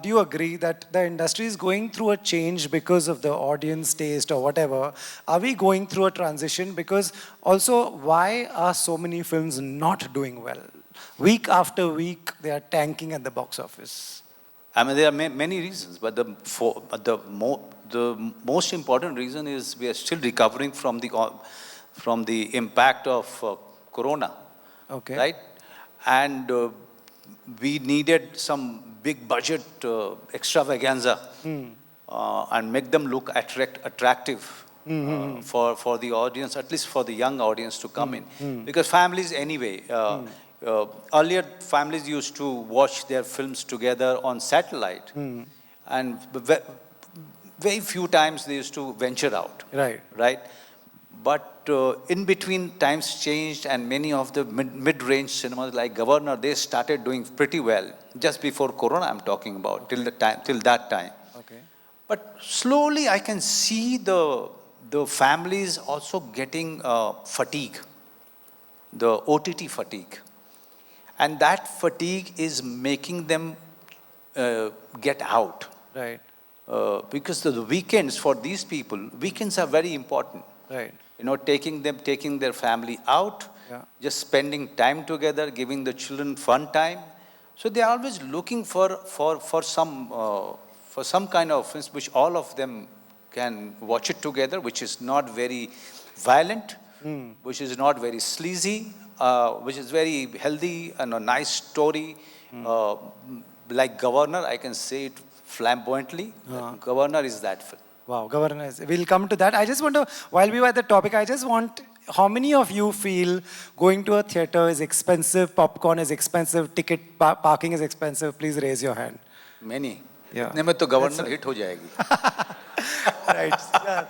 Do you agree that the industry is going through a change because of the audience taste or whatever? Are we going through a transition? Because also, why are so many films not doing well? Week after week, they are tanking at the box office. I mean, there are many reasons, but the most important reason is we are still recovering from the impact of Corona, Okay. right? And we needed some big budget extravaganza and make them look attractive for the audience, at least for the young audience to come in. Because families anyway, earlier families used to watch their films together on satellite, and very few times they used to venture out. Right. Right? But in between, times changed, and many of the mid-range cinemas like Governor, they started doing pretty well. Just before Corona, I'm talking about, till that time. Okay. But slowly, I can see the families also getting fatigue, the OTT fatigue, and that fatigue is making them get out. Right. Because the weekends for these people, weekends are very important. Right. You know, taking their family out, Yeah. just spending time together, giving the children fun time. So they are always looking for some kind of films which all of them can watch it together, which is not very violent, which is not very sleazy, which is very healthy and a nice story. Like Governor, I can say it flamboyantly. Governor is that film. Wow, governance. We'll come to that. I just want to, while we were at the topic, I just want, how many of you feel going to a theater is expensive, popcorn is expensive, ticket parking is expensive? Please raise your hand. Many. Yeah. इतने में तो governor hit हो जाएगी. Right. Yeah.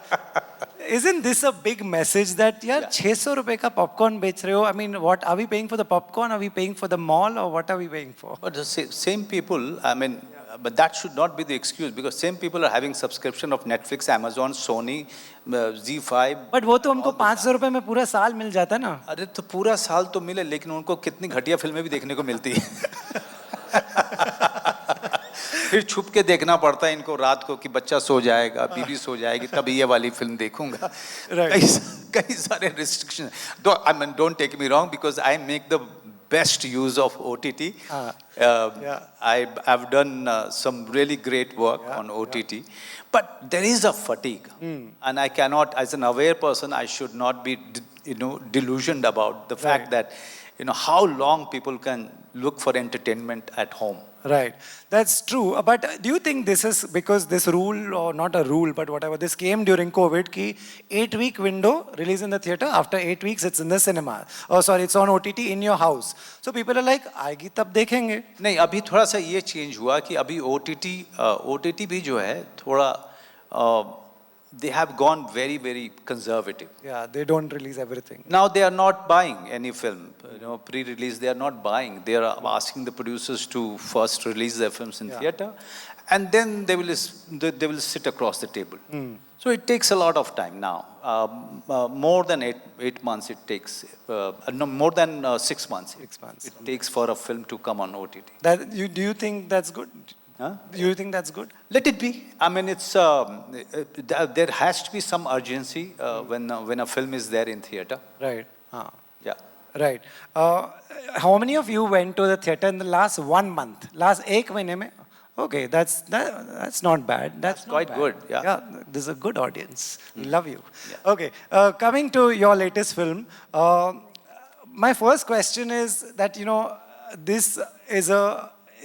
Isn't this a big message that, yeah, 600 रुपए का popcorn बेच रहे हो? I mean, what, are we paying for the popcorn? Are we paying for the mall? Or what are we paying for? But the same people, I mean, but that should not be the excuse, because same people are having subscription of Netflix, Amazon, Sony, Z5. But वो तो हमको 500 रुपए में पूरा साल मिल जाता है ना? अरे तो पूरा साल तो मिले, लेकिन उनको कितनी घटिया फिल्में भी देखने को मिलती है. फिर छुप के देखना पड़ता है इनको रात को कि बच्चा सो जाएगा, बीवी सो जाएगी, तभी ये वाली फिल्म देखूंगा. कई सारे restrictions. I mean, don't take me wrong, because I make the best use of OTT. I've done some really great work on OTT. But there is a fatigue. And I cannot, as an aware person, I should not be delusioned about the fact that how long people can look for entertainment at home. Right, that's true. But do you think this is because this rule, or not a rule, but whatever, this came during COVID, ki 8-week window, release in the theater, after 8 weeks it's in the cinema. Oh sorry, it's on OTT in your house. So people are like, आएगी तब देखेंगे. नहीं, अभी थोड़ा सा ये change हुआ कि अभी OTT भी जो है थोड़ा they have gone very, very conservative. Yeah, they don't release everything. Now they are not buying any film, pre-release. They are not buying. They are asking the producers to first release their films in theater, and then they will sit across the table. So it takes a lot of time now. More than eight months it takes. No, more than 6 months. 6 months. It takes for a film to come on OTT. Do you think that's good? Huh? Do you think that's good? Let it be. I mean, it's there has to be some urgency when a film is there in theater. Right. Yeah. Right. How many of you went to the theater in the last 1 month? Last 1 महीने में? Okay, that's not bad. That's not quite bad. good. Yeah. Yeah, this is a good audience. We love you. Yeah. Okay, coming to your latest film, my first question is that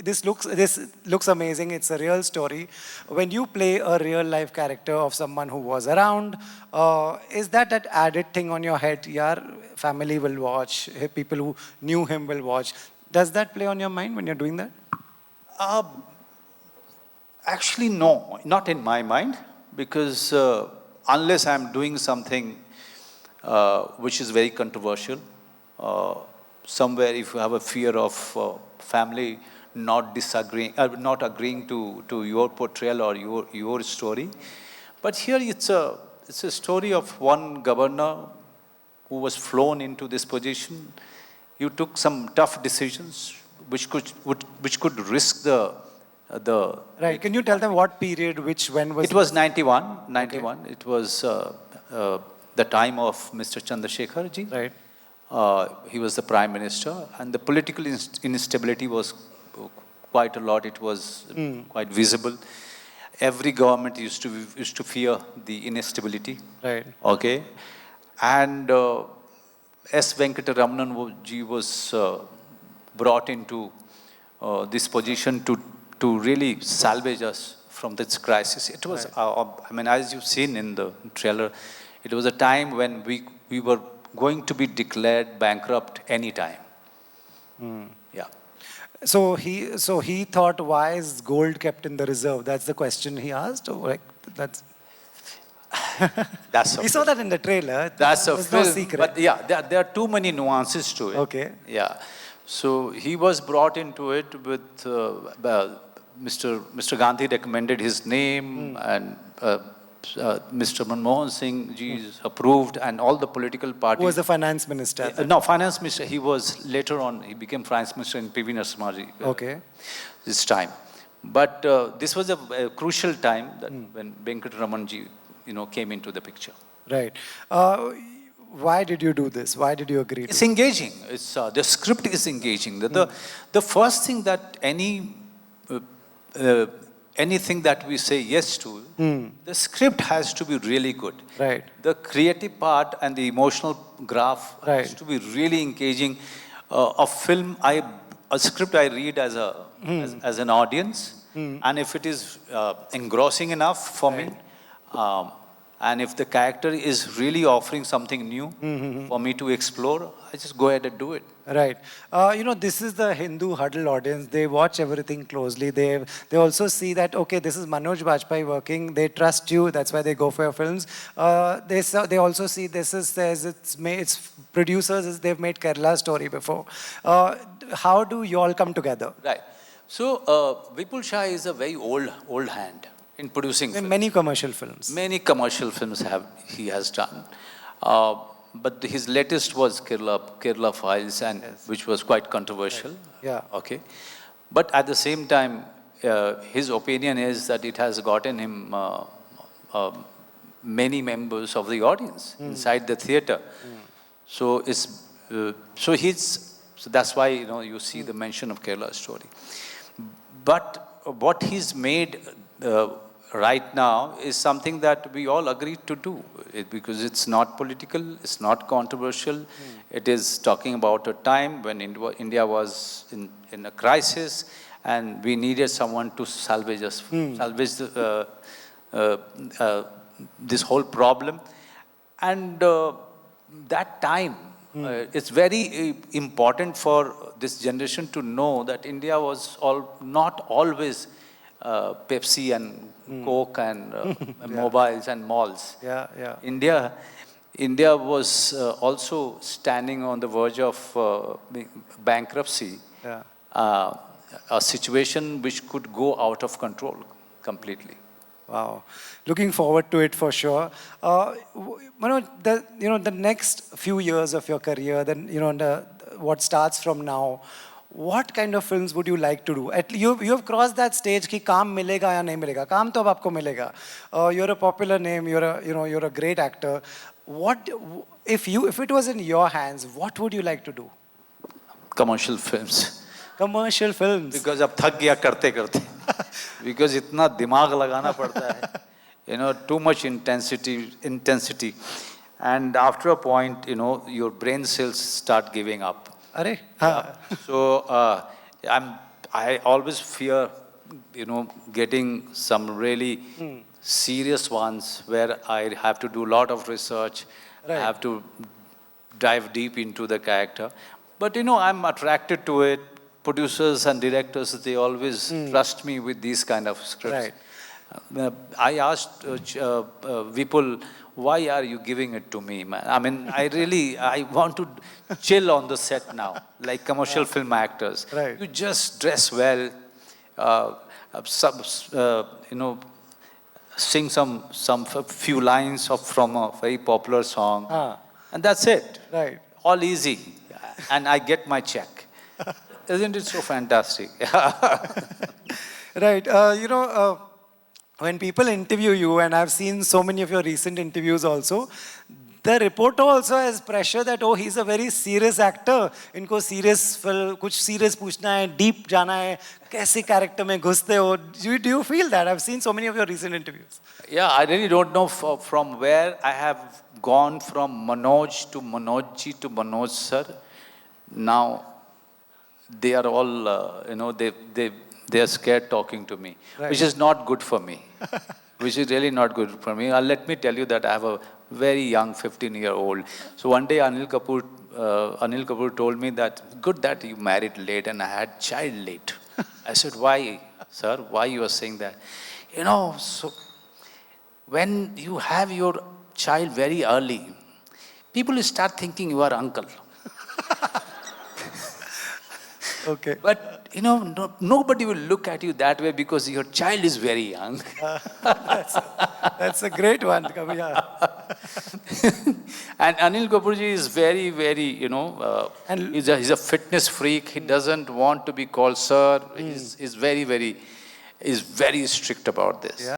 this looks amazing. It's a real story. When you play a real life character of someone who was around, is that added thing on your head? Yaar, family will watch, people who knew him will watch. Does that play on your mind when you're doing that? Actually, no, not in my mind, because unless I'm doing something which is very controversial, somewhere if you have a fear of family not agreeing to your portrayal or your story. But here it's a story of one governor who was flown into this position. You took some tough decisions which could risk the the Right. Can you tell them what period, when was it was 91, 91. It was the time of Mr. Chandrasekhar ji. Right. He was the prime minister, and the political instability was quite a lot. It was quite visible. Every government used to fear the instability. Right. Okay, and S. Venkataramanan ji was brought into this position to really salvage us from this crisis. It was, I mean, as you've seen in the trailer, it was a time when we were going to be declared bankrupt anytime. Yeah. So he thought, why is gold kept in the reserve? That's the question he asked. Or like that's. That's a We saw that in the trailer. That's a There's film. no secret. But yeah, there are too many nuances to it. Okay. Yeah. So he was brought into it with Mr. Gandhi recommended his name, and Mr. Manmohan Singh ji is approved, and all the political parties. Who was the finance minister? No, finance minister. He was later on. He became finance minister in P.V. Narasimha ji. Okay. This time, but this was a crucial time that when Venkataraman ji, came into the picture. Right. Why did you do this? Why did you agree? It's engaging. It's the script is engaging. The first thing that anything that we say yes to, the script has to be really good. Right. The creative part and the emotional graph has Right. to be really engaging. A film, a script I read as as an audience, and if it is engrossing enough for me, and if the character is really offering something new for me to explore, I just go ahead and do it. Right. This is the Hindu huddle audience. They watch everything closely. They also see that, okay, this is Manoj Bajpayee working. They trust you. That's why they go for your films. They also see it's producers. They've made Kerala Story before. How do you all come together? Right. So Vipul Shah is a very old hand in producing films. Many commercial films. Many commercial films he has done. But his latest was Kerala Files, and which was quite controversial. Yeah. Okay. But at the same time, his opinion is that it has gotten him many members of the audience inside the theater. So so that's why you see the mention of Kerala Story. But what he's made right now is something that we all agreed to do, because it's not political, it's not controversial. It is talking about a time when India was in a crisis, and we needed someone to salvage us, salvage this whole problem. And that time, it's very important for this generation to know that India was not always Pepsi and Coke and mobiles and malls. Yeah, yeah. India was also standing on the verge of bankruptcy. Yeah. A situation which could go out of control completely. Wow, looking forward to it for sure. Manoj, the next few years of your career, then what starts from now. What kind of films would you like to do? You have crossed that stage कि काम मिलेगा या नहीं मिलेगा. काम तो अब आपको मिलेगा. You're a popular name. You're a great actor. What if it was in your hands? What would you like to do? Commercial films. Commercial films. Because अब थक गया करते करते. Because इतना दिमाग लगाना पड़ता है. Too much intensity. And after a point, your brain cells start giving up. Arey? So I always fear, getting some really serious ones where I have to do a lot of research. Right. I have to dive deep into the character. But I'm attracted to it. Producers and directors, they always trust me with these kind of scripts. Right. I asked Vipul, why are you giving it to me, man? I mean, I want to chill on the set now, like commercial film actors. Right. You just dress well, sing some few lines from a very popular song, and that's it. Right. All easy, and I get my check. Isn't it so fantastic? Right. When people interview you, and I've seen so many of your recent interviews also, the reporter also has pressure that, oh, he's a very serious actor. इनको serious कुछ serious पूछना है, deep जाना है, कैसे character में घुसते हो? Do you feel that? I've seen so many of your recent interviews. Yeah, I really don't know from where I have gone from Manoj to Manojji to Manoj sir. Now they are all, they are scared talking to me, Right. which is not good for me. Which is really not good for me. Let me tell you that I have a very young 15-year-old. So one day Anil Kapoor told me that, good that you married late and I had child late. I said, why, sir? Why you are saying that? So when you have your child very early, people will start thinking you are uncle. Okay. But, nobody will look at you that way because your child is very young. That's a great one, Kabir. And Anil Kapoorji is very, very, And- he's a fitness freak. He doesn't want to be called sir. He's very, very strict about this. Yeah.